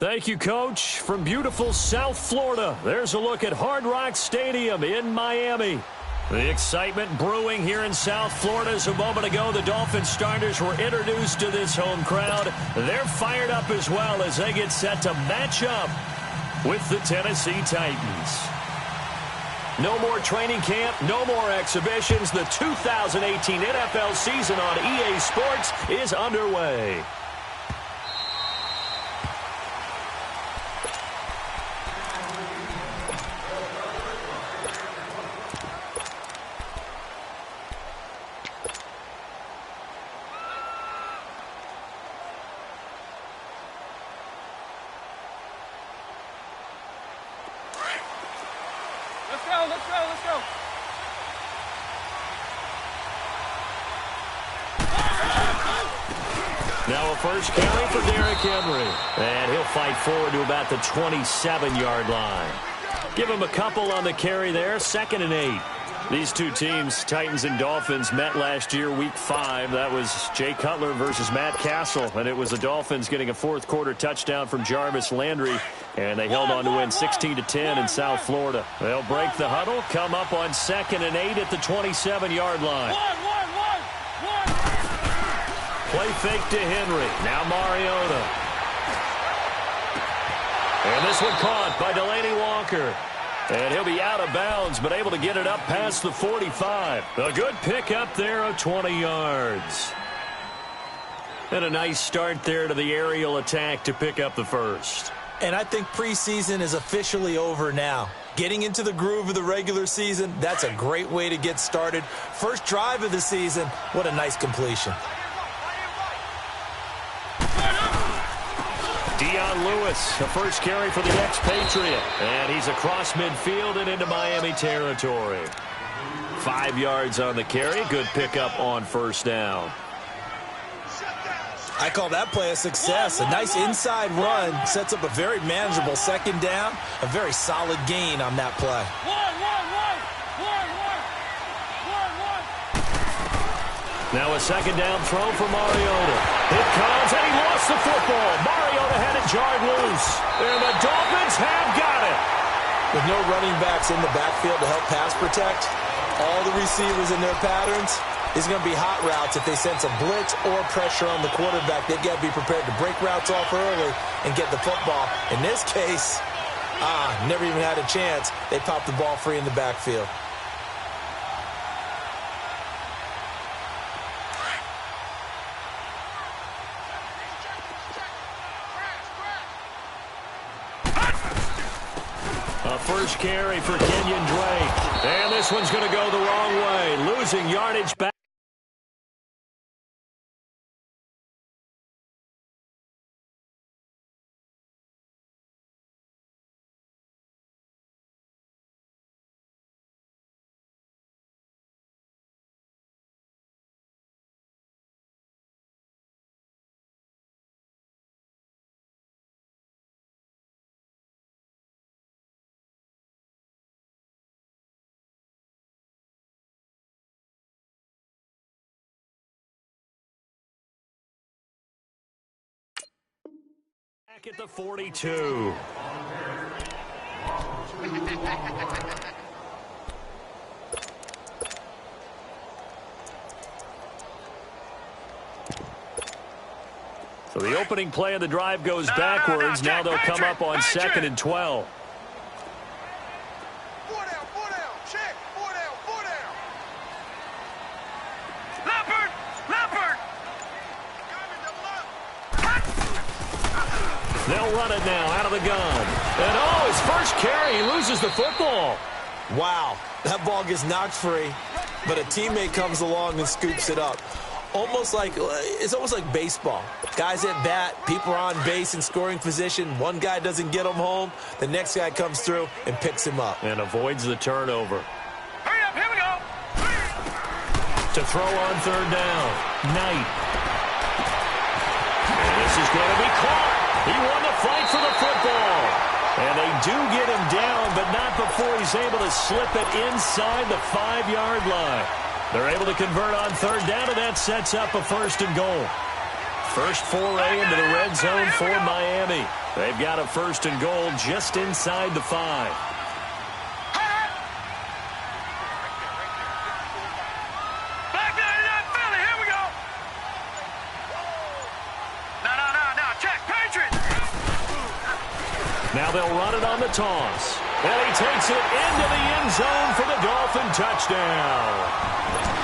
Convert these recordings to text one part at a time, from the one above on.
Thank you, Coach. From beautiful South Florida, there's a look at Hard Rock Stadium in Miami. The excitement brewing here in South Florida as a moment ago the Dolphins starters were introduced to this home crowd. They're fired up as well as they get set to match up with the Tennessee Titans. No more training camp, no more exhibitions. The 2018 NFL season on EA Sports is underway. Let's go. Now a first carry for Derrick Henry. And he'll fight forward to about the 27-yard line. Give him a couple on the carry there, 2nd and 8. These two teams, Titans and Dolphins, met last year, Week 5. That was Jay Cutler versus Matt Castle, and it was the Dolphins getting a fourth-quarter touchdown from Jarvis Landry, and they held on to win 16-10 in South Florida. They'll break the huddle, come up on 2nd and 8 at the 27-yard line. Play fake to Henry. Now Mariota. And this one caught by Delaney Walker. And he'll be out of bounds, but able to get it up past the 45. A good pickup there of 20 yards. And a nice start there to the aerial attack to pick up the first. And I think preseason is officially over now. Getting into the groove of the regular season, that's a great way to get started. First drive of the season, what a nice completion. Dion Lewis, the first carry for the ex-Patriot. And he's across midfield and into Miami territory. 5 yards on the carry. Good pickup on first down. I call that play a success. A nice inside run sets up a very manageable second down. A very solid gain on that play. Now a second down throw for Mariota. It comes, and he lost the football. Mariota had it jarred loose. And the Dolphins have got it. With no running backs in the backfield to help pass protect, all the receivers in their patterns, it's going to be hot routes. If they sense a blitz or pressure on the quarterback, they've got to be prepared to break routes off early and get the football. In this case, never even had a chance. They popped the ball free in the backfield. First carry for Kenyon Drake. And this one's going to go the wrong way. Losing yardage back. Back at the 42. So the opening play of the drive goes backwards. Now they'll come up on 2nd and 12. They'll run it now out of the gun. And his first carry, he loses the football. Wow, that ball gets knocked free, but a teammate comes along and scoops it up. It's almost like baseball. Guys at bat, people are on base in scoring position. One guy doesn't get him home. The next guy comes through and picks him up. And avoids the turnover. Hurry up, here we go. To throw on third down. Knight. And this is going to be caught. He won the fight for the football. And they do get him down, but not before he's able to slip it inside the 5-yard line. They're able to convert on third down, and that sets up a 1st and goal. First foray into the red zone for Miami. They've got a 1st and goal just inside the 5. Now they'll run it on the toss. And he takes it into the end zone for the Dolphin touchdown.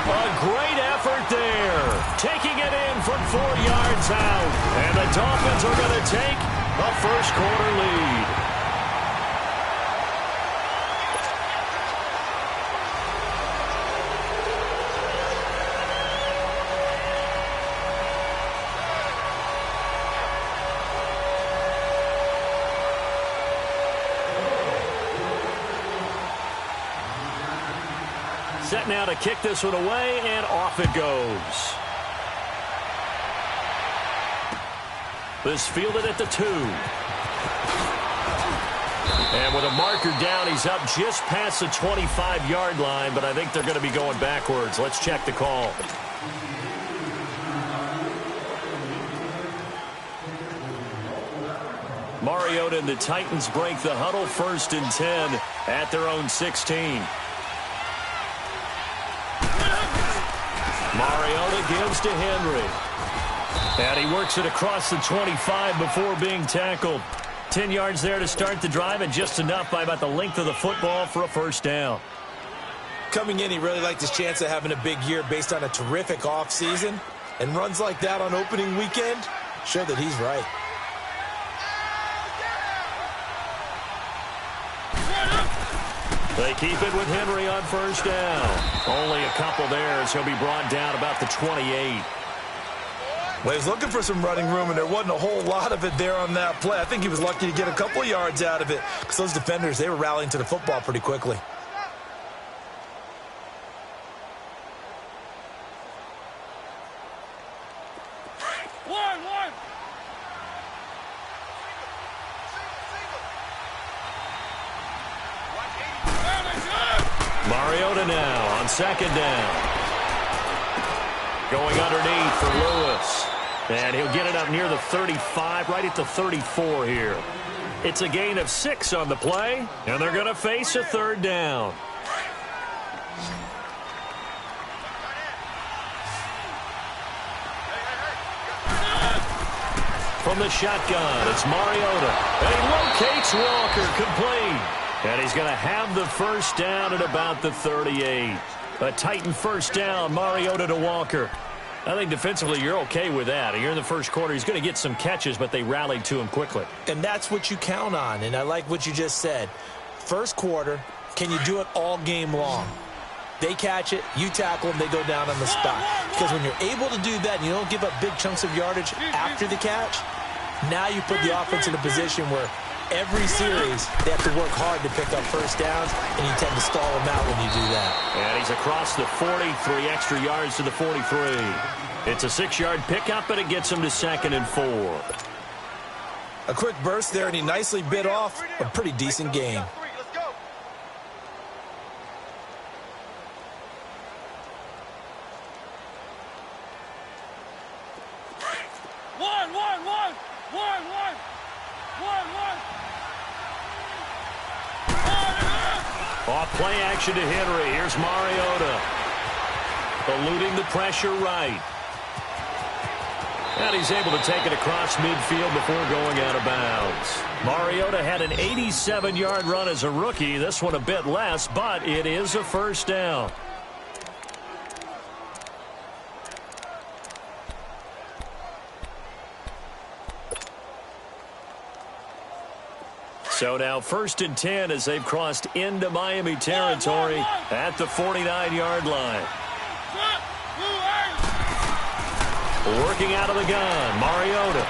A great effort there. Taking it in from 4 yards out. And the Dolphins are going to take a first-quarter lead. Set now to kick this one away, and off it goes. This fielded at the 2. And with a marker down, he's up just past the 25-yard line, but I think they're going to be going backwards. Let's check the call. Mariota and the Titans break the huddle, 1st and 10 at their own 16. Mariota gives to Henry. And he works it across the 25 before being tackled. 10 yards there to start the drive, and just enough by about the length of the football for a 1st down. Coming in, he really liked his chance of having a big year based on a terrific offseason. And runs like that on opening weekend show that he's right. They keep it with Henry on 1st down. Only a couple there as he'll be brought down about the 28. Well, he was looking for some running room, and there wasn't a whole lot of it there on that play. I think he was lucky to get a couple of yards out of it because those defenders, they were rallying to the football pretty quickly. Mariota now on 2nd down. Going underneath for Lewis. And he'll get it up near the 35, right at the 34 here. It's a gain of 6 on the play, and they're going to face a 3rd down. From the shotgun, it's Mariota. And he locates Walker, complete. And he's going to have the 1st down at about the 38. A Titan 1st down, Mariota to Walker. I think defensively you're okay with that. Here in the 1st quarter, he's going to get some catches, but they rallied to him quickly. And that's what you count on, and I like what you just said. 1st quarter, can you do it all game long? They catch it, you tackle them, they go down on the spot. Because when you're able to do that and you don't give up big chunks of yardage after the catch, now you put the offense in a position where every series, they have to work hard to pick up 1st downs, and you tend to stall them out when you do that. And he's across the 40, 3 extra yards to the 43. It's a 6-yard pickup, and it gets him to 2nd and 4. A quick burst there, and he nicely bit off a pretty decent game. Off play action to Henry. Here's Mariota. Eluding the pressure right. And he's able to take it across midfield before going out of bounds. Mariota had an 87-yard run as a rookie. This one a bit less, but it is a 1st down. So now 1st and 10 as they've crossed into Miami territory at the 49-yard line. Working out of the gun, Mariota.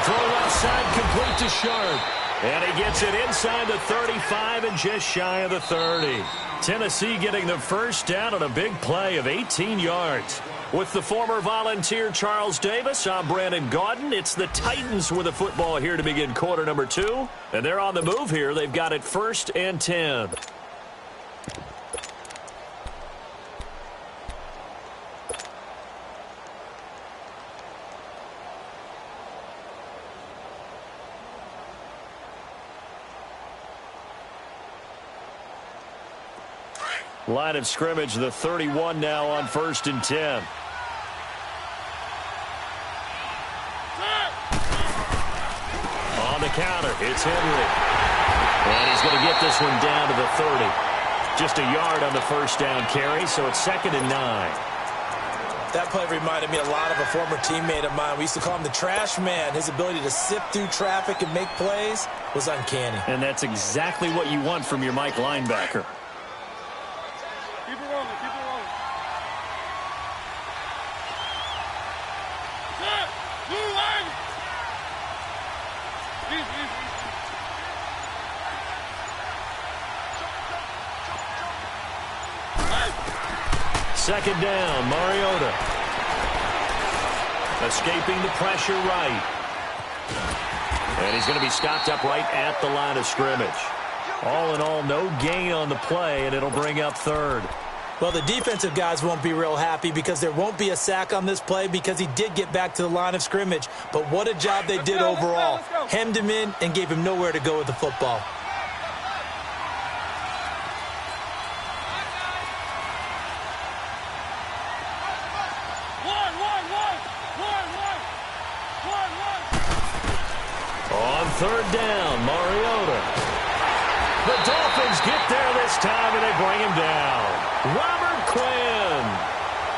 Throw left side complete to Sc0rp. And he gets it inside the 35 and just shy of the 30. Tennessee getting the 1st down on a big play of 18 yards. With the former Volunteer Charles Davis, I'm Brandon Gaudin. It's the Titans with the football here to begin quarter number 2. And they're on the move here. They've got it 1st and 10. Line of scrimmage, the 31 now on 1st and 10. On the counter, it's Henry. And he's going to get this one down to the 30. Just a yard on the first down carry, so it's 2nd and 9. That play reminded me a lot of a former teammate of mine. We used to call him the trash man. His ability to sift through traffic and make plays was uncanny. And that's exactly what you want from your Mike linebacker. Keep it rolling, keep it rolling. Good. Move on. Easy. 2nd down, Mariota. Escaping the pressure right. And he's going to be stopped up right at the line of scrimmage. All in all, no gain on the play, and it'll bring up 3rd. Well, the defensive guys won't be real happy because there won't be a sack on this play because he did get back to the line of scrimmage. But what a job they did overall. Hemmed him in and gave him nowhere to go with the football. On 3rd down, Mariota. The Dolphins get there this time, and they bring him down. Robert Quinn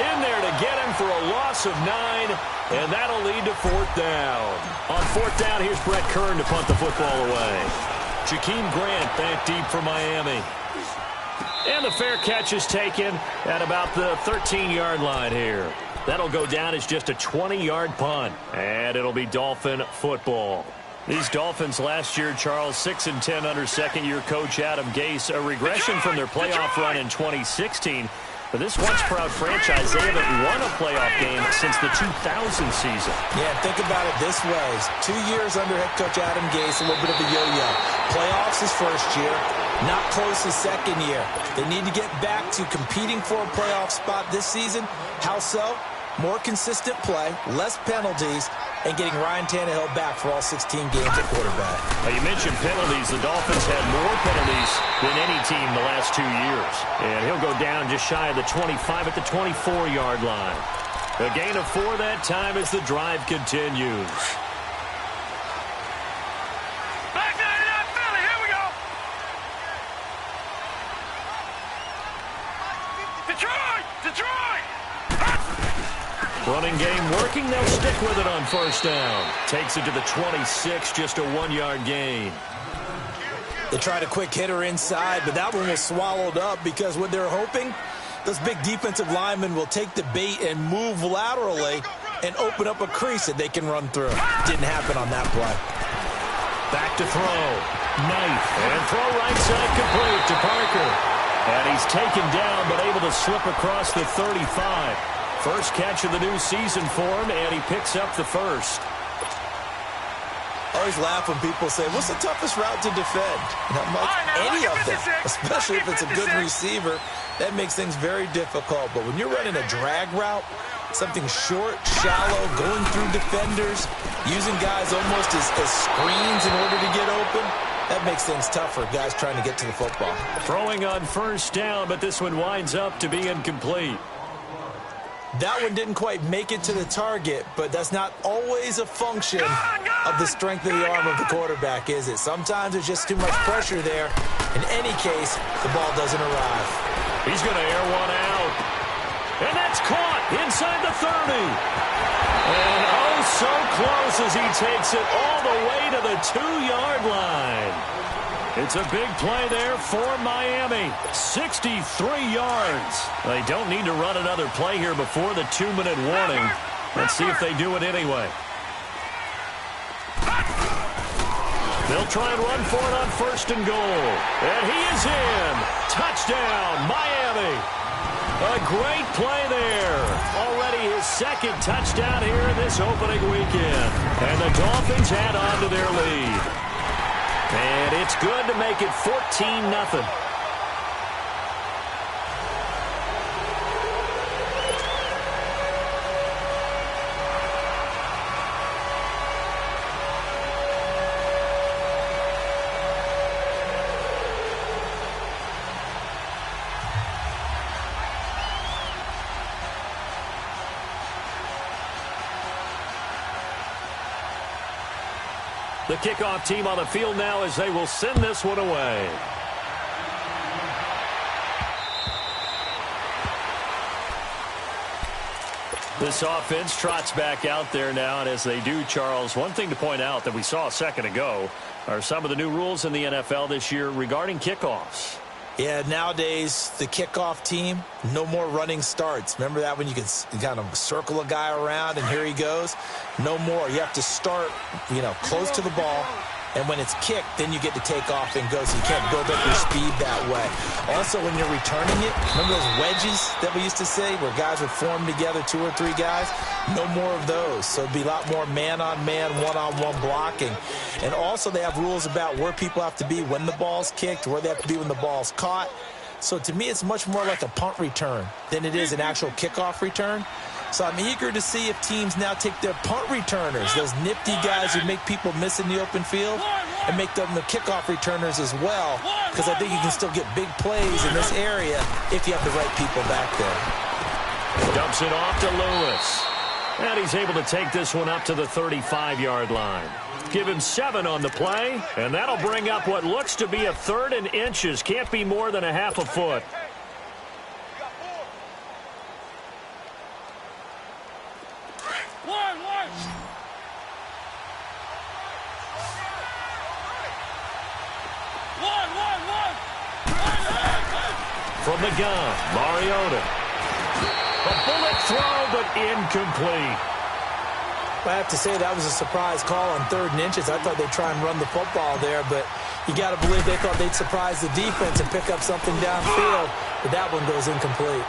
in there to get him for a loss of 9, and that'll lead to 4th down. On 4th down, here's Brett Kern to punt the football away. Jakeem Grant back deep for Miami. And the fair catch is taken at about the 13-yard line here. That'll go down as just a 20-yard punt, and it'll be Dolphin football. These Dolphins last year, Charles, 6 and 10 under second-year coach Adam Gase, a regression from their playoff run in 2016. For this once-proud franchise, they haven't won a playoff game since the 2000 season. Yeah, think about it this way. 2 years under head coach Adam Gase, a little bit of a yo-yo. Playoffs his first year, not close his second year. They need to get back to competing for a playoff spot this season. How so? More consistent play, less penalties, and getting Ryan Tannehill back for all 16 games at quarterback. Now, you mentioned penalties. The Dolphins had more penalties than any team the last 2 years. And he'll go down just shy of the 25 at the 24-yard line. A gain of 4 that time as the drive continues. Back to that Philly. Here we go. Detroit. Running game working. They'll stick with it on 1st down. Takes it to the 26, just a 1-yard gain. They tried a quick hitter inside, but that one was swallowed up because what they're hoping, those big defensive linemen will take the bait and move laterally and open up a crease that they can run through. Didn't happen on that play. Back to throw. Knife. And throw right side complete to Parker. And he's taken down but able to slip across the 35. First catch of the new season for him, and he picks up the first. I always laugh when people say, what's the toughest route to defend? Not much, any of them, especially if it's a good receiver. That makes things very difficult. But when you're running a drag route, something short, shallow, going through defenders, using guys almost as screens in order to get open, that makes things tough for guys trying to get to the football. Throwing on 1st down, but this one winds up to be incomplete. That one didn't quite make it to the target, but that's not always a function of the strength of the arm of the quarterback, is it? Sometimes there's just too much pressure there. In any case, the ball doesn't arrive. He's going to air one out. And that's caught inside the 30. And oh, so close as he takes it all the way to the 2-yard line. It's a big play there for Miami. 63 yards. They don't need to run another play here before the 2-minute warning. Let's see if they do it anyway. They'll try and run for it on 1st and goal. And he is in. Touchdown, Miami. A great play there. Already his 2nd touchdown here this opening weekend. And the Dolphins add on to their lead. And it's good to make it 14-0. The kickoff team on the field now as they will send this one away. This offense trots back out there now, and as they do, Charles, one thing to point out that we saw a second ago are some of the new rules in the NFL this year regarding kickoffs. Yeah, nowadays, the kickoff team, no more running starts. Remember that when you could kind of circle a guy around and here he goes? No more. You have to start, close to the ball. And when it's kicked, then you get to take off and go, so you can't build up your speed that way. Also, when you're returning it, remember those wedges that we used to say where guys would form together, 2 or 3 guys? No more of those. So it'd be a lot more man-on-man, one-on-one blocking. And also they have rules about where people have to be when the ball's kicked, where they have to be when the ball's caught. So to me, it's much more like a punt return than it is an actual kickoff return. So I'm eager to see if teams now take their punt returners, those nifty guys who make people miss in the open field, and make them the kickoff returners as well, because I think you can still get big plays in this area if you have the right people back there. Dumps it off to Lewis. And he's able to take this one up to the 35-yard line. Give him 7 on the play, and that'll bring up what looks to be a 3rd and inches. Can't be more than a half a foot. From the gun, Mariota. A bullet throw, but incomplete. I have to say that was a surprise call on 3rd and inches. I thought they'd try and run the football there, but you got to believe they thought they'd surprise the defense and pick up something downfield, but that one goes incomplete.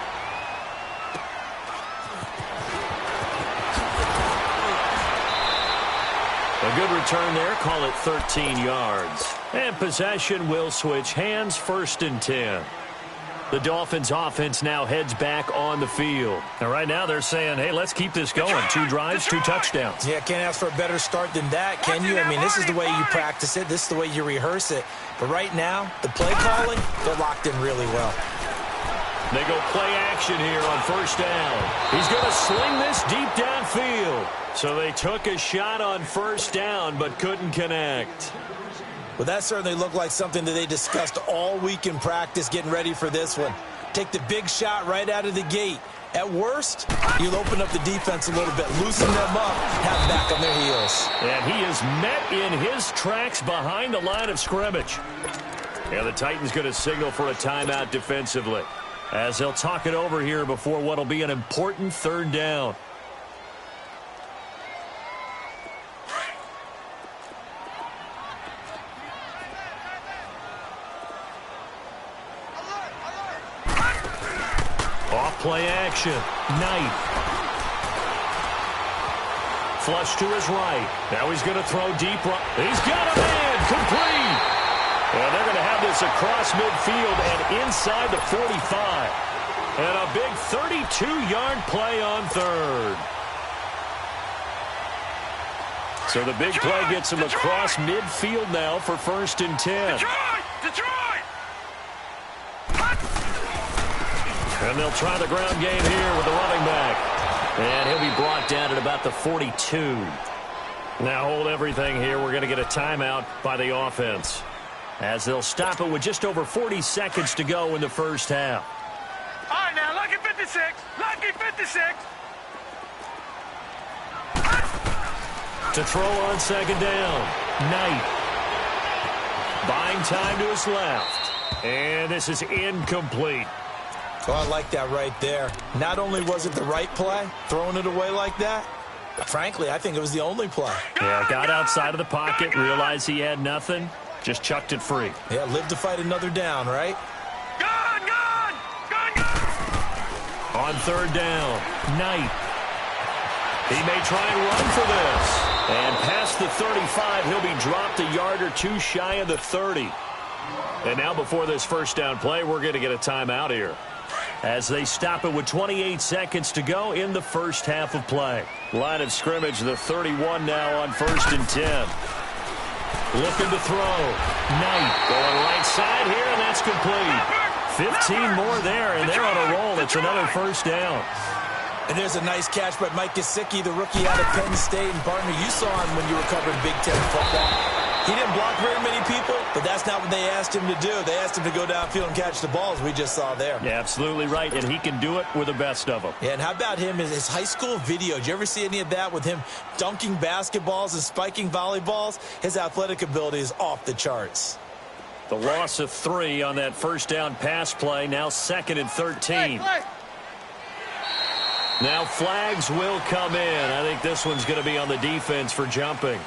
A good return there. Call it 13 yards. And possession will switch hands, 1st and 10. The Dolphins offense now heads back on the field. And right now they're saying, hey, let's keep this going. 2 drives, 2 touchdowns. Yeah, can't ask for a better start than that, can you? I mean, this is the way you practice it. This is the way you rehearse it. But right now, the play calling, they're locked in really well. They go play action here on 1st down. He's going to sling this deep downfield. So they took a shot on 1st down but couldn't connect. Well, that certainly looked like something that they discussed all week in practice getting ready for this one. Take the big shot right out of the gate. At worst, you'll open up the defense a little bit, loosen them up, have them back on their heels. And he is met in his tracks behind the line of scrimmage. And the Titans going to signal for a timeout defensively, as they'll talk it over here before what will be an important 3rd down. Play action. Knight. Flush to his right. Now he's going to throw deep. He's got a man. Complete. And they're going to have this across midfield and inside the 45. And a big 32-yard play on 3rd. So the big play gets him across midfield now for 1st and 10. Detroit! And they'll try the ground game here with the running back. And he'll be brought down at about the 42. Now hold everything here. We're going to get a timeout by the offense, as they'll stop it with just over 40 seconds to go in the 1st half. All right, now, lucky 56. Lucky 56. To throw on 2nd down. Knight. Buying time to his left. And this is incomplete. Oh, I like that right there. Not only was it the right play, throwing it away like that, but frankly, I think it was the only play. Yeah, got outside of the pocket, realized he had nothing, just chucked it free. Yeah, live to fight another down, right? Gun! On 3rd down, Knight. He may try and run for this. And past the 35, he'll be dropped a yard or 2 shy of the 30. And now before this 1st down play, we're going to get a timeout here, as they stop it with 28 seconds to go in the 1st half of play. Line of scrimmage, the 31 now on 1st and 10. Looking to throw. Knight going right side here, and that's complete. 15 more there, and they're on a roll. It's another 1st down. And there's a nice catch by Mike Gesicki, the rookie out of Penn State. And partner, you saw him when you were covering Big Ten football. He didn't block very many people, but that's not what they asked him to do. They asked him to go downfield and catch the balls we just saw there. Yeah, absolutely right, and he can do it with the best of them. Yeah, and how about him in his high school video? Did you ever see any of that with him dunking basketballs and spiking volleyballs? His athletic ability is off the charts. The loss of 3 on that first down pass play, now 2nd and 13. Now flags will come in. I think this one's going to be on the defense for jumping.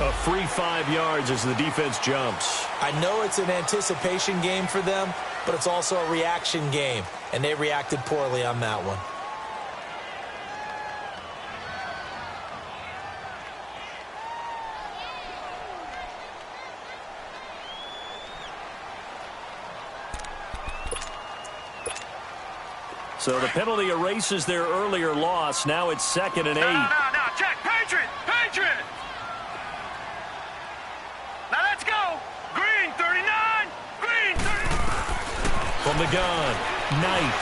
A free 5 yards as the defense jumps. I know it's an anticipation game for them, but it's also a reaction game, and they reacted poorly on that one. So the penalty erases their earlier loss. Now it's 2nd and 8. No, check. Patriot! Now let's go. Green, 39. Green, 39. From the gun, Knight.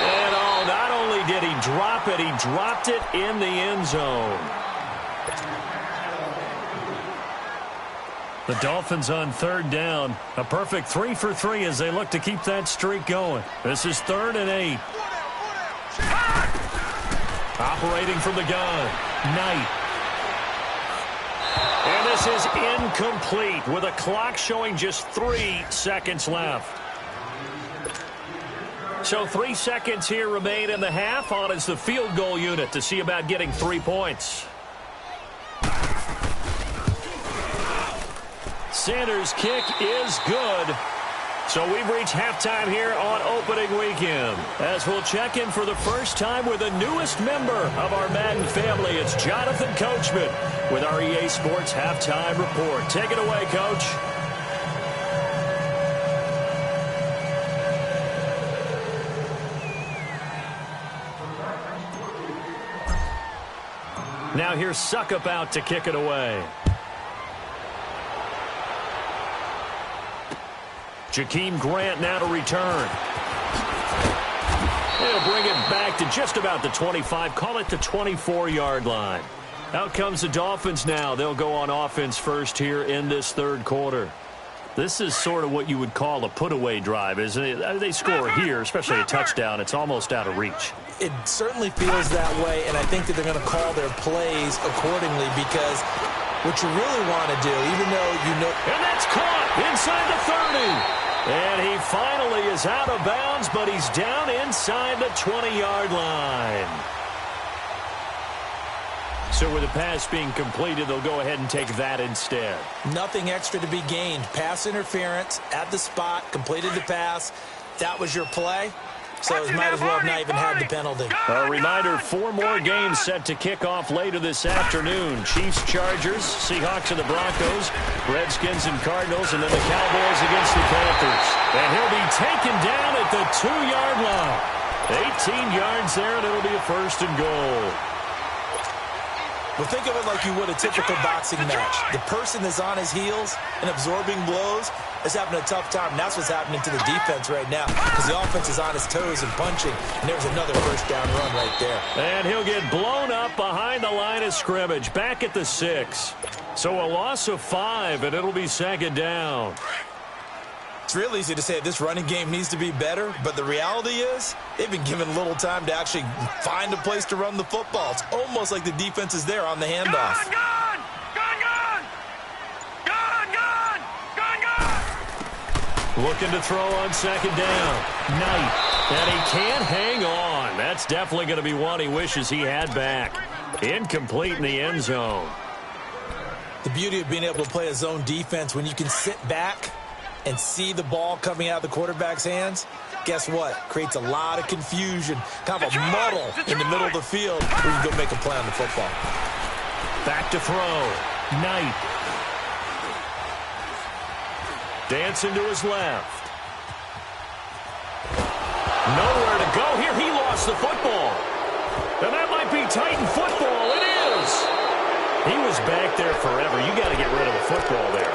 And not only did he drop it, he dropped it in the end zone. The Dolphins on 3rd down. A perfect 3 for 3 as they look to keep that streak going. This is 3rd and 8. Operating from the gun, Knight. And this is incomplete with a clock showing just 3 seconds left. So 3 seconds here remain in the half. On is the field goal unit to see about getting 3 points. Sanders' kick is good. So we've reached halftime here on opening weekend. As we'll check in for the first time with the newest member of our Madden family, it's Jonathan Coachman with our EA Sports Halftime Report. Take it away, Coach. Now here's Sc0rp out to kick it away. Jakeem Grant now to return. They'll bring it back to just about the 25, call it the 24-yard line. Out comes the Dolphins now. They'll go on offense first here in this 3rd quarter. This is sort of what you would call a put-away drive, isn't it? They score here, especially a touchdown. It's almost out of reach. It certainly feels that way, and I think that they're going to call their plays accordingly because what you really want to do, even though you know... And that's caught inside the 30. And he finally is out of bounds, but he's down inside the 20-yard line. So with the pass being completed, they'll go ahead and take that instead. Nothing extra to be gained. Pass interference at the spot, completed the pass. That was your play. So it might as well have not even had the penalty. A reminder, 4 more games set to kick off later this afternoon. Chiefs, Chargers, Seahawks and the Broncos, Redskins and Cardinals, and then the Cowboys against the Panthers. And he'll be taken down at the 2-yard line. 18 yards there, and it'll be a 1st and goal. Well, think of it like you would a typical boxing match. The person is on his heels and absorbing blows is having a tough time. And that's what's happening to the defense right now because the offense is on his toes and punching. And there's another 1st down run right there. And he'll get blown up behind the line of scrimmage, back at the 6. So a loss of 5, and it'll be 2nd down. It's real easy to say this running game needs to be better, but the reality is they've been given little time to actually find a place to run the football. It's almost like the defense is there on the handoff. Gun! Looking to throw on 2nd down. Knight. And he can't hang on. That's definitely going to be one he wishes he had back. Incomplete in the end zone. The beauty of being able to play a zone defense when you can sit back and see the ball coming out of the quarterback's hands, guess what? Creates a lot of confusion, kind of a muddle in the middle of the field where you can go make a play on the football. Back to throw. Knight. Dancing to his left. Nowhere to go here. He lost the football. And that might be Titan football. It is. He was back there forever. You got to get rid of the football there.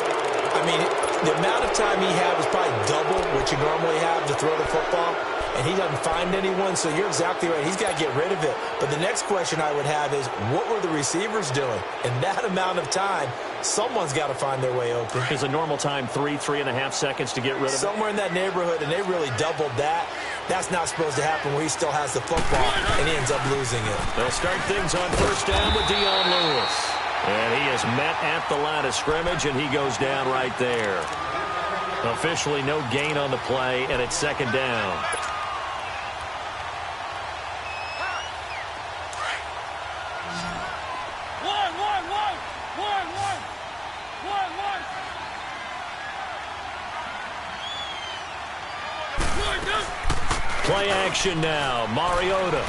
I mean, the amount of time he had was probably double what you normally have to throw the football. and he doesn't find anyone, so you're exactly right. He's got to get rid of it. But the next question I would have is, what were the receivers doing? In that amount of time, someone's got to find their way open. Is a normal time 3.5 seconds to get rid of it? Somewhere in that neighborhood, and they really doubled that. That's not supposed to happen where he still has the football, and he ends up losing it. They'll start things on first down with Dion Lewis. And he is met at the line of scrimmage, and he goes down right there. Officially no gain on the play, and it's second down. Play action now, Mariota.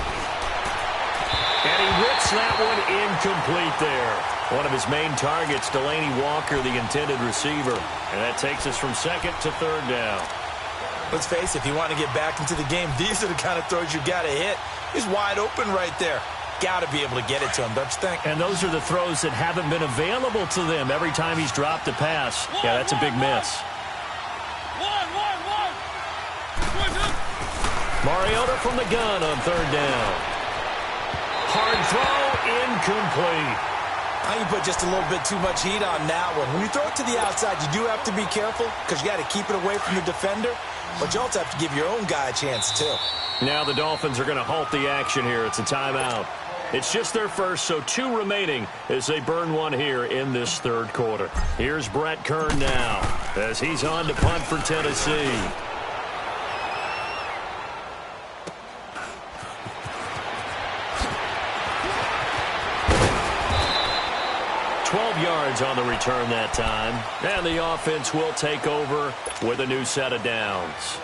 And he rips that one incomplete there. One of his main targets, Delaney Walker, the intended receiver. And that takes us from second to third down. Let's face it, if you want to get back into the game, these are the kind of throws you got to hit. He's wide open right there. Got to be able to get it to him, don't you think? And those are the throws that haven't been available to them every time he's dropped a pass. Yeah, that's a big miss. Mariota from the gun on third down. Hard throw, incomplete. I think you put just a little bit too much heat on that one. When you throw it to the outside, you do have to be careful because you got to keep it away from the defender, but you also have to give your own guy a chance too. Now the Dolphins are going to halt the action here. It's a timeout. It's just their first, so 2 remaining as they burn one here in this third quarter. Here's Brett Kern now as he's on to punt for Tennessee. 12 yards on the return that time. And the offense will take over with a new set of downs.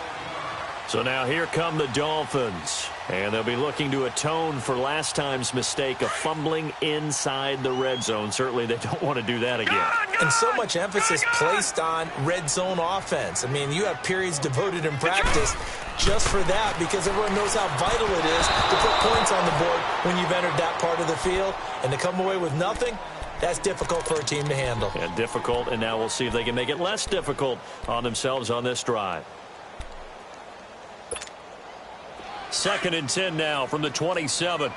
So now here come the Dolphins. And they'll be looking to atone for last time's mistake of fumbling inside the red zone. Certainly they don't want to do that again. And so much emphasis placed on red zone offense. I mean, you have periods devoted in practice just for that because everyone knows how vital it is to put points on the board when you've entered that part of the field. And to come away with nothing, that's difficult for a team to handle. Yeah, difficult, and now we'll see if they can make it less difficult on themselves on this drive. 2nd and 10 now from the 27.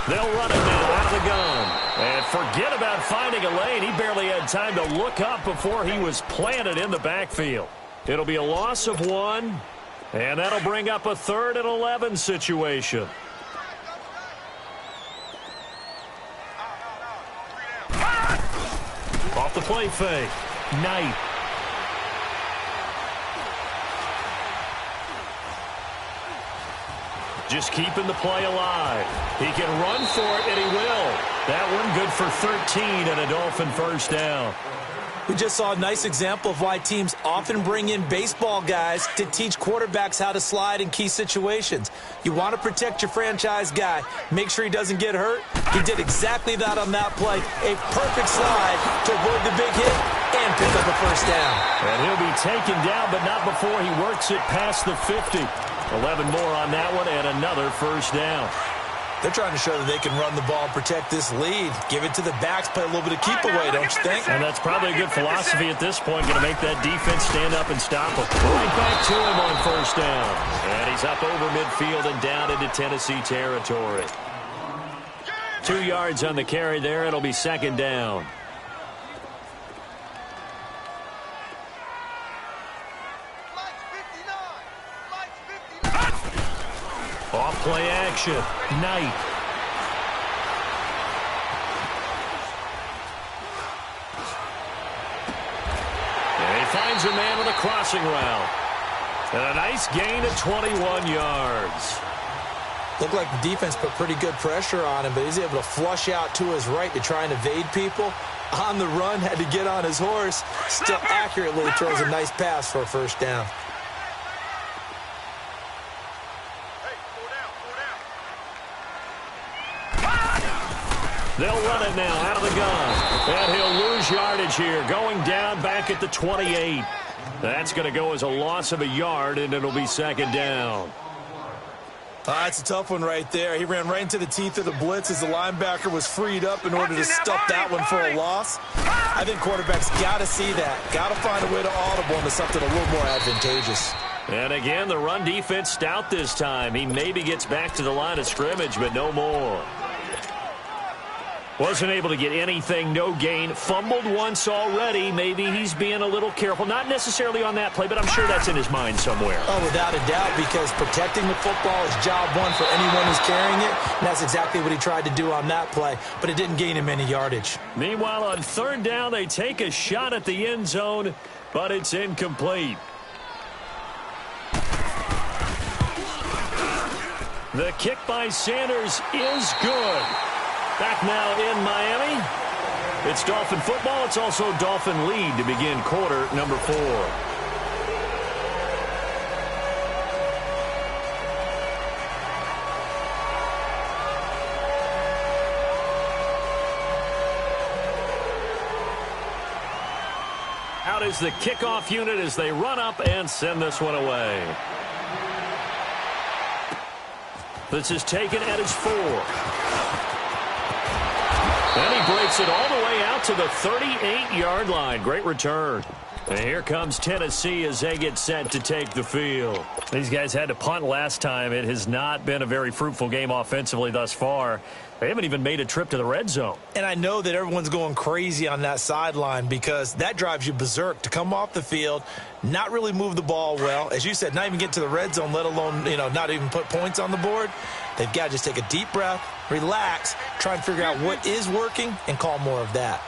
They'll run it now out of the gun. And forget about finding a lane. He barely had time to look up before he was planted in the backfield. It'll be a loss of 1. And that'll bring up a 3rd and 11 situation. Off the play fake. Knight. Just keeping the play alive. He can run for it, and he will. That one good for 13 and a Dolphin first down. We just saw a nice example of why teams often bring in baseball guys to teach quarterbacks how to slide in key situations. You want to protect your franchise guy. Make sure he doesn't get hurt. He did exactly that on that play. A perfect slide to avoid the big hit and pick up a first down. And he'll be taken down, but not before he works it past the 50. 11 more on that one and another first down. They're trying to show that they can run the ball and protect this lead. Give it to the backs, play a little bit of keep away, don't you think? And that's probably a good philosophy at this point. Going to make that defense stand up and stop him. Right back to him on first down. And he's up over midfield and down into Tennessee territory. 2 yards on the carry there. It'll be second down. Off play action. Knight. And he finds a man with a crossing route. And a nice gain of 21 yards. Looked like the defense put pretty good pressure on him, but he's able to flush out to his right to try and evade people. On the run, had to get on his horse. Still accurately throws a nice pass for a first down. They'll run it now out of the gun. And he'll lose yardage here. Going down back at the 28. That's going to go as a loss of a yard, and it'll be second down. That's a tough one right there. He ran right into the teeth of the blitz as the linebacker was freed up in order to stop that one for a loss. I think quarterbacks got to see that. Got to find a way to audible into something a little more advantageous. And again, the run defense stout this time. He maybe gets back to the line of scrimmage, but no more. Wasn't able to get anything, no gain. Fumbled once already. Maybe he's being a little careful. Not necessarily on that play, but I'm sure that's in his mind somewhere. Oh, without a doubt, because protecting the football is job one for anyone who's carrying it. And that's exactly what he tried to do on that play, but it didn't gain him any yardage. Meanwhile, on third down, they take a shot at the end zone, but it's incomplete. The kick by Sanders is good. Back now in Miami. It's Dolphin football. It's also Dolphin lead to begin quarter number 4. Out is the kickoff unit as they run up and send this one away. This is taken at his 4. And he breaks it all the way out to the 38-yard line. Great return. And here comes Tennessee as they get set to take the field. These guys had to punt last time. It has not been a very fruitful game offensively thus far. They haven't even made a trip to the red zone. And I know that everyone's going crazy on that sideline because that drives you berserk to come off the field, not really move the ball well. As you said, not even get to the red zone, let alone, not even put points on the board. They've got to just take a deep breath, relax, try and figure out what is working, and call more of that.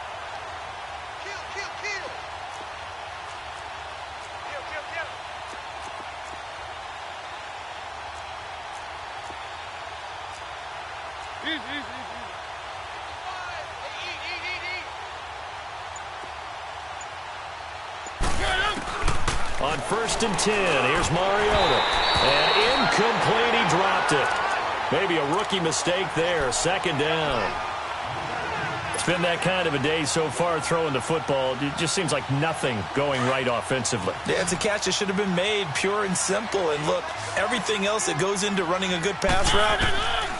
On 1st and 10, here's Mariota. And incomplete, he dropped it. Maybe a rookie mistake there, 2nd down. It's been that kind of a day so far throwing the football. It just seems like nothing going right offensively. Yeah, it's a catch that should have been made, pure and simple. And look, everything else that goes into running a good pass route,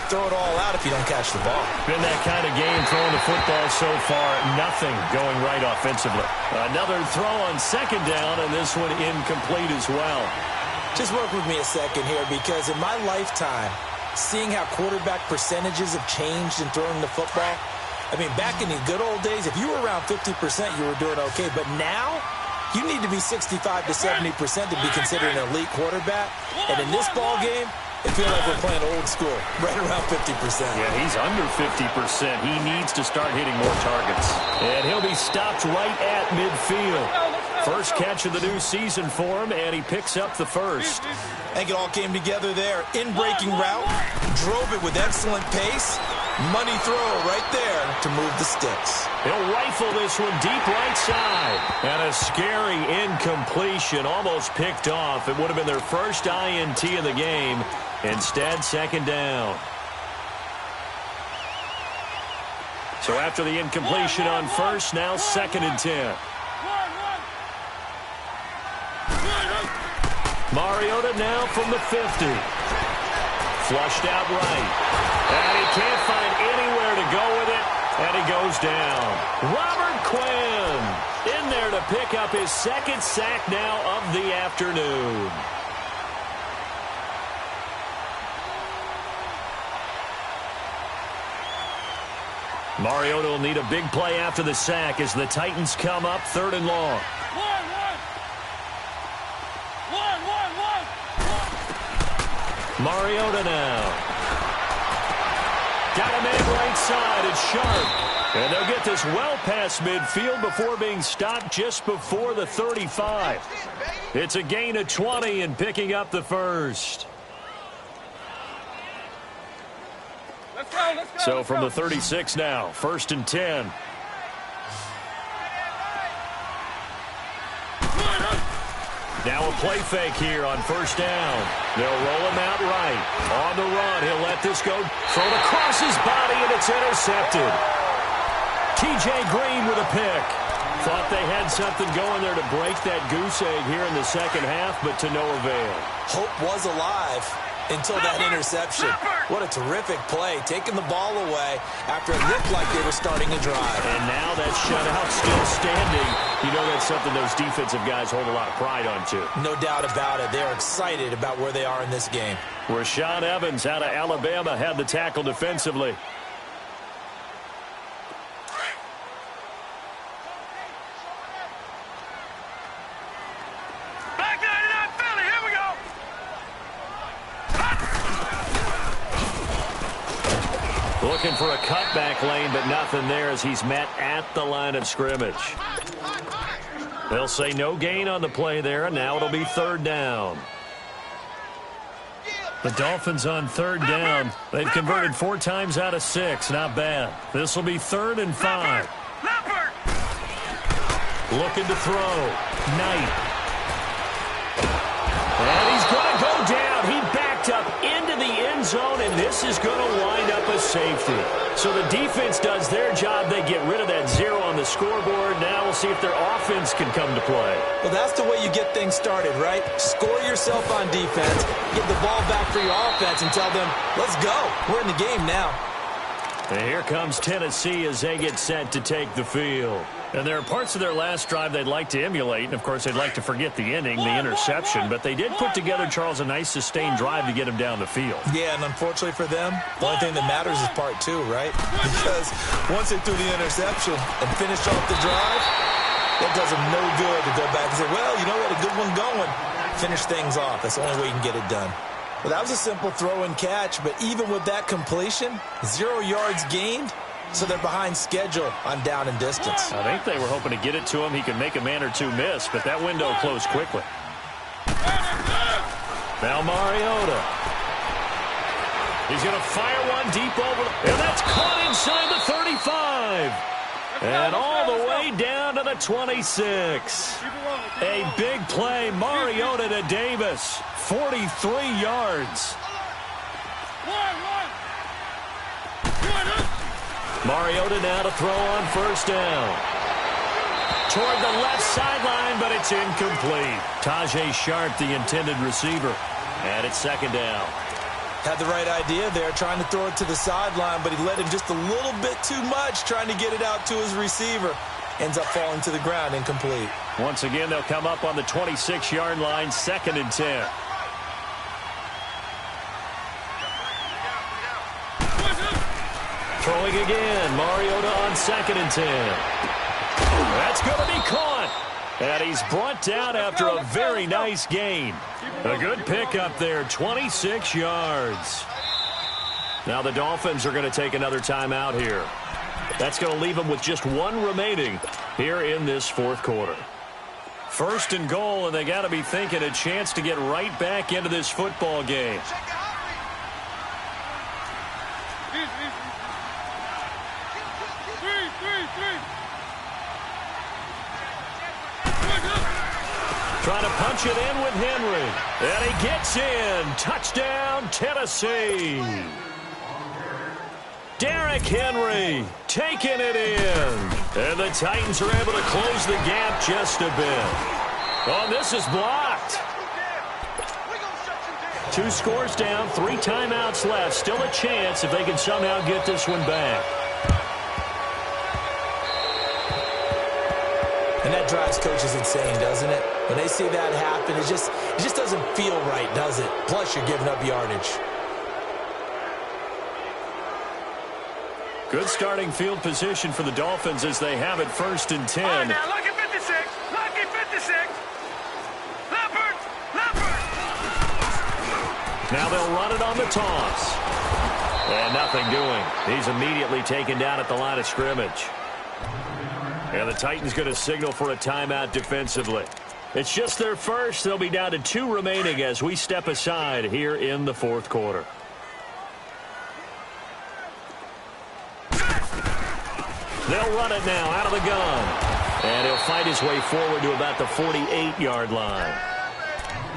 throw it all out if you don't catch the ball. Been that kind of game throwing the football so far, nothing going right offensively. Another throw on 2nd down, and this one incomplete as well. Just work with me a second here, because in my lifetime, seeing how quarterback percentages have changed in throwing the football, I mean, back in the good old days, if you were around 50%, you were doing okay. But now, you need to be 65 to 70% to be considered an elite quarterback. And in this ball game, it feels like we're playing old school, right around 50%. Yeah, he's under 50%. He needs to start hitting more targets. And he'll be stopped right at midfield. First catch of the new season for him, and he picks up the first. I think it all came together there. In-breaking route, drove it with excellent pace. Money throw right there to move the sticks. He'll rifle this one deep right side. And a scary incompletion, almost picked off. It would have been their first INT in the game. Instead, 2nd down. So after the incompletion on first, now 2nd and 10. Mariota now from the 50. Flushed out right. And he can't find anywhere to go with it. And he goes down. Robert Quinn in there to pick up his 2nd sack now of the afternoon. Mariota will need a big play after the sack as the Titans come up 3rd and long. Mariota now. Got a man right side. It's Sc0rp. And they'll get this well past midfield before being stopped just before the 35. It's a gain of 20 and picking up the first. So from the 36 now, 1st and 10. Now a play fake here on 1st down. They'll roll him out right. On the run, he'll let this go. Thrown across his body, and it's intercepted. T.J. Green with a pick. Thought they had something going there to break that goose egg here in the 2nd half, but to no avail. Hope was alive until that interception. What a terrific play, taking the ball away after it looked like they were starting a drive. And now that shutout still standing. You know that's something those defensive guys hold a lot of pride on, too. No doubt about it. They're excited about where they are in this game. Rashaan Evans out of Alabama had the tackle defensively. Back 99 Philly, here we go. Looking for a cutback lane, but nothing there as he's met at the line of scrimmage. They'll say no gain on the play there, and now it'll be third down. The Dolphins on third down. They've converted 4 times out of 6. Not bad. This will be 3rd and 5. Looking to throw. Knight. And he's going to go down. He backed up into the end zone, and this is going to wind up a safety. So the defense does their job. They get rid of that 0 on the scoreboard. Now we'll see if their offense can come to play. Well, that's the way you get things started, right? Score yourself on defense, get the ball back for your offense, and tell them, let's go. We're in the game now. And here comes Tennessee as they get set to take the field. And there are parts of their last drive they'd like to emulate, and, of course, they'd like to forget the inning, the interception. But they did put together, Charles, a nice sustained drive to get him down the field. Yeah, and unfortunately for them, the only thing that matters is part 2, right? Because once they threw the interception and finished off the drive, that does them no good to go back and say, well, you know what, a good one going. Finish things off. That's the only way you can get it done. Well, that was a simple throw and catch, but even with that completion, 0 yards gained, so they're behind schedule on down and distance. I think they were hoping to get it to him. He could make a man or 2 miss, but that window closed quickly. Now Mariota. He's going to fire one deep over, and that's caught inside the 35. And all the way down to the 26. A big play, Mariota to Davis. 43 yards. Mariota now to throw on first down. Toward the left sideline, but it's incomplete. Tajay Sharp, the intended receiver. And it's 2nd down. Had the right idea there, trying to throw it to the sideline, but he let him just a little bit too much, trying to get it out to his receiver. Ends up falling to the ground, incomplete. Once again, they'll come up on the 26-yard line, 2nd and 10. Throwing again, Mariota on 2nd and 10. That's going to be caught. And he's brought down after a very nice gain. A good pickup there, 26 yards. Now the Dolphins are going to take another timeout here. That's going to leave them with just 1 remaining here in this 4th quarter. 1st and goal, and they got to be thinking a chance to get right back into this football game. Trying to punch it in with Henry. And he gets in. Touchdown, Tennessee. Derrick Henry taking it in. And the Titans are able to close the gap just a bit. Oh, this is blocked. 2 scores down, 3 timeouts left. Still a chance if they can somehow get this one back. And that drives coaches insane, doesn't it? When they see that happen, it just doesn't feel right, does it? Plus, you're giving up yardage. Good starting field position for the Dolphins as they have it 1st and 10. All right, now, lucky 56. Lucky 56. Leopard. Leopard. Now they'll run it on the toss. And nothing doing. He's immediately taken down at the line of scrimmage. And the Titans going to signal for a timeout defensively. It's just their first. They'll be down to 2 remaining as we step aside here in the 4th quarter. They'll run it now out of the gun. And he'll fight his way forward to about the 48-yard line.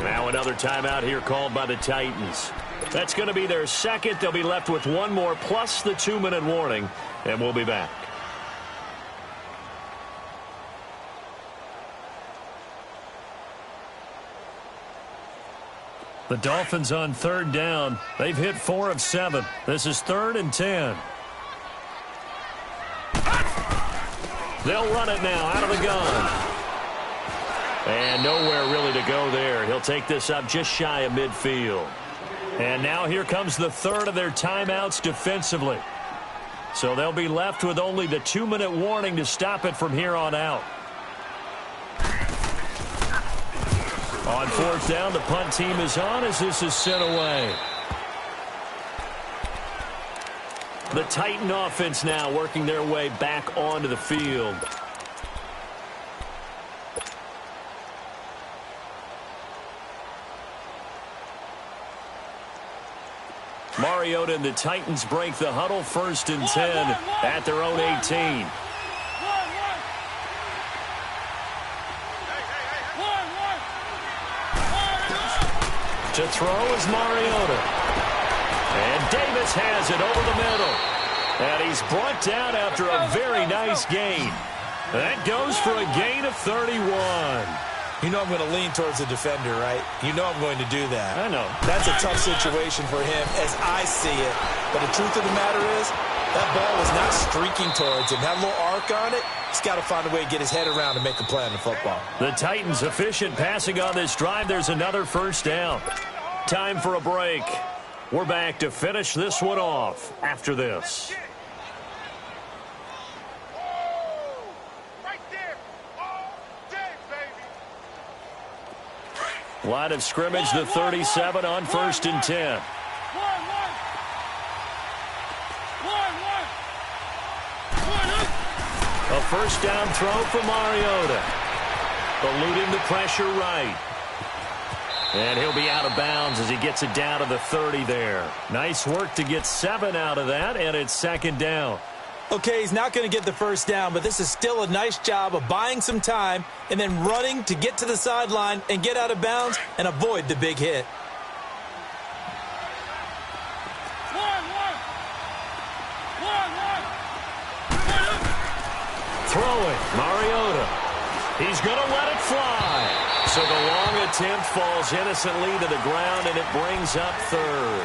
Now another timeout here called by the Titans. That's going to be their 2nd. They'll be left with 1 more plus the 2-minute warning. And we'll be back. The Dolphins on 3rd down. They've hit 4 of 7. This is 3rd and 10. They'll run it now out of the gun. And nowhere really to go there. He'll take this up just shy of midfield. And now here comes the 3rd of their timeouts defensively. So they'll be left with only the 2-minute warning to stop it from here on out. On 4th down, the punt team is on as this is sent away. The Titan offense now working their way back onto the field. Mariota and the Titans break the huddle, 1st and 10 at their own 18. To throw is Mariota. And Davis has it over the middle. And he's brought down after a very nice gain. That goes for a gain of 31. You know I'm going to lean towards the defender, right? You know I'm going to do that. I know. That's a tough situation for him as I see it. But the truth of the matter is, that ball was not streaking towards him. That little arc on it, he's got to find a way to get his head around and make a play on the football. The Titans efficient passing on this drive. There's another 1st down. Time for a break. We're back to finish this one off after this. Right there. All day, baby. Line of scrimmage, the 37 on 1st and 10. A 1st down throw for Mariota. Eluding the pressure right. And he'll be out of bounds as he gets it down to the 30 there. Nice work to get 7 out of that, and it's 2nd down. Okay, he's not going to get the 1st down, but this is still a nice job of buying some time and then running to get to the sideline and get out of bounds and avoid the big hit. Throwing, Mariota. He's going to let it fly. So the long attempt falls innocently to the ground, and it brings up 3rd.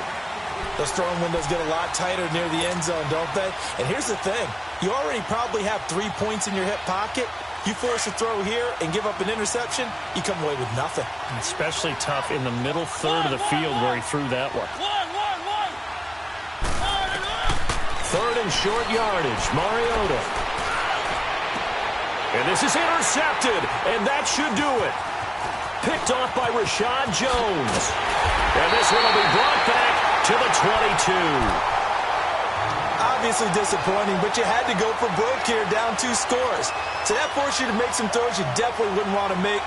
Those throwing windows get a lot tighter near the end zone, don't they? And here's the thing. You already probably have 3 points in your hip pocket. You force a throw here and give up an interception, you come away with nothing. Especially tough in the middle 3rd of the field where he threw that one. 3rd and short yardage, Mariota. And this is intercepted, and that should do it. Picked off by Rashad Jones. And this one will be brought back to the 22. Obviously disappointing, but you had to go for broke here, down 2 scores. So that forced you to make some throws you definitely wouldn't want to make